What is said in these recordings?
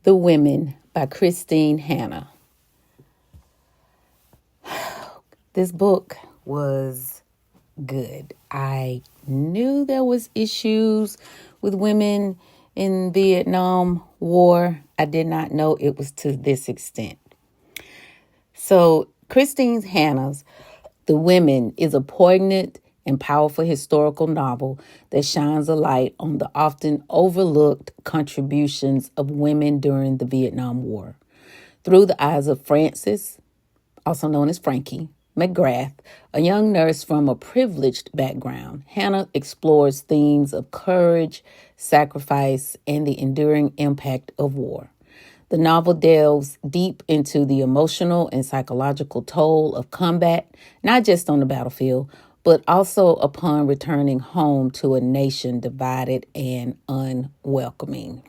The Women by Kristin Hannah. This book was good. I knew there was issues with women in Vietnam War. I did not know it was to this extent. So Kristin Hannah's The Women is a poignant and powerful historical novel that shines a light on the often overlooked contributions of women during the Vietnam War. Through the eyes of Frances, also known as Frankie, McGrath, a young nurse from a privileged background, Hannah explores themes of courage, sacrifice, and the enduring impact of war. The novel delves deep into the emotional and psychological toll of combat, not just on the battlefield, but also upon returning home to a nation divided and unwelcoming.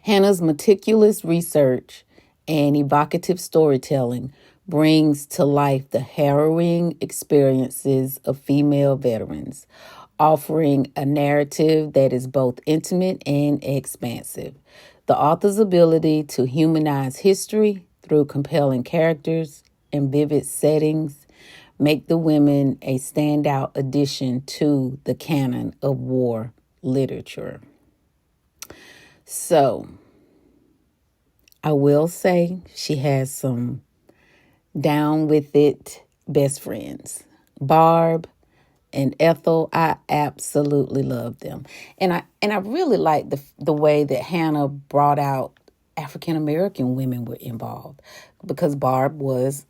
Hannah's meticulous research and evocative storytelling brings to life the harrowing experiences of female veterans, offering a narrative that is both intimate and expansive. The author's ability to humanize history through compelling characters and vivid settings make The Women a standout addition to the canon of war literature. So, I will say she has some down with it best friends. Barb and Ethel, I absolutely love them. And I really like the way that Hannah brought out African American women were involved, because Barb was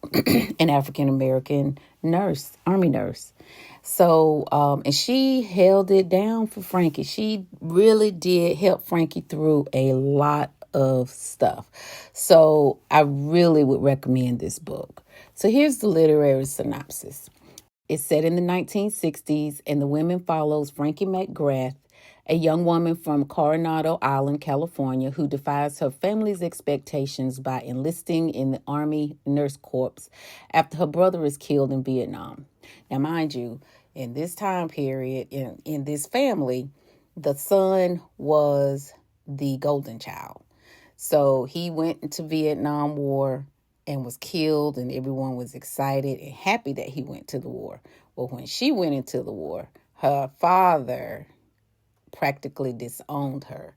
an African American nurse, Army nurse. So, and she held it down for Frankie. She really did help Frankie through a lot of stuff. So I really would recommend this book. So here's the literary synopsis. It's set in the 1960s, and The Women follows Frankie McGrath, a young woman from Coronado Island, California, who defies her family's expectations by enlisting in the Army Nurse Corps after her brother is killed in Vietnam. Now, mind you, in this time period, in this family, the son was the golden child. So he went into Vietnam War and was killed, and everyone was excited and happy that he went to the war. But when she went into the war, her father practically disowned her.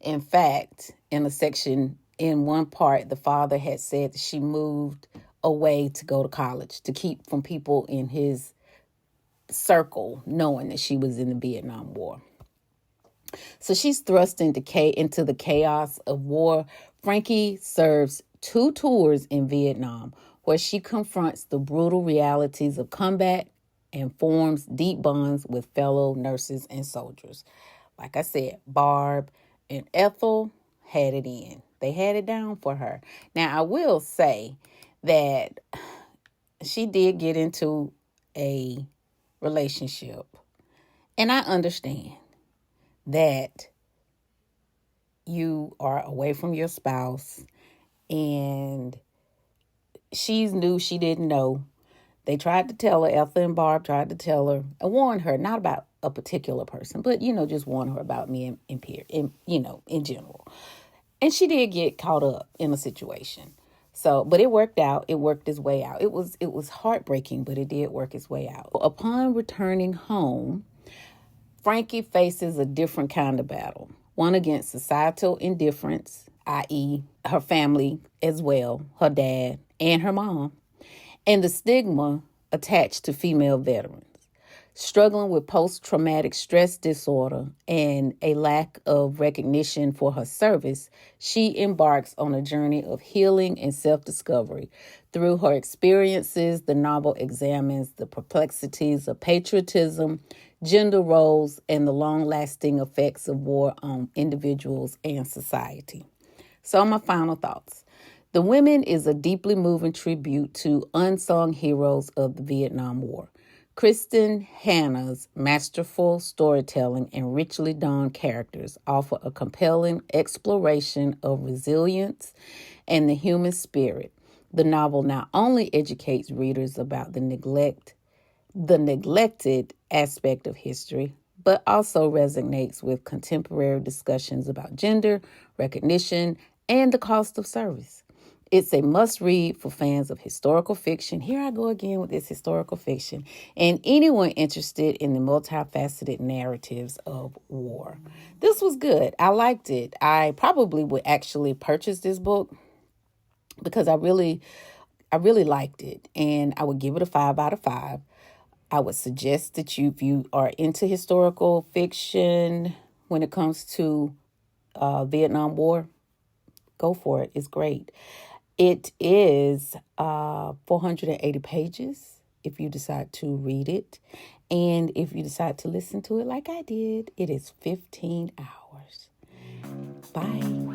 In fact, in a section, in one part, the father had said that she moved away to go to college to keep from people in his circle knowing that she was in the Vietnam War. So she's thrust into the chaos of war. Frankie serves 2 tours in Vietnam, where she confronts the brutal realities of combat and forms deep bonds with fellow nurses and soldiers. Like I said, Barb and Ethel had it in. They had it down for her. Now, I will say that she did get into a relationship, and I understand that you are away from your spouse, and she knew she didn't know. They tried to tell her, Ethel and Barb tried to tell her, and warn her, not about a particular person, but, just warn her about me in general. And she did get caught up in a situation. So, but it worked out. It worked its way out. It was heartbreaking, but it did work its way out. Upon returning home, Frankie faces a different kind of battle, one against societal indifference, i.e. her family as well, her dad and her mom, and the stigma attached to female veterans. Struggling with post-traumatic stress disorder and a lack of recognition for her service, she embarks on a journey of healing and self-discovery. Through her experiences, the novel examines the perplexities of patriotism, gender roles, and the long-lasting effects of war on individuals and society. So my final thoughts. The Women is a deeply moving tribute to unsung heroes of the Vietnam War. Kristin Hannah's masterful storytelling and richly done characters offer a compelling exploration of resilience and the human spirit. The novel not only educates readers about the neglected aspect of history, but also resonates with contemporary discussions about gender, recognition, and the cost of service. It's a must read for fans of historical fiction. Here I go again with this historical fiction, and anyone interested in the multifaceted narratives of war. This was good. I liked it. I probably would actually purchase this book because I really liked it, and I would give it a 5 out of 5. I would suggest that if you are into historical fiction when it comes to Vietnam War, go for it. It's great. It is 480 pages if you decide to read it. And if you decide to listen to it like I did, it is 15 hours. Bye.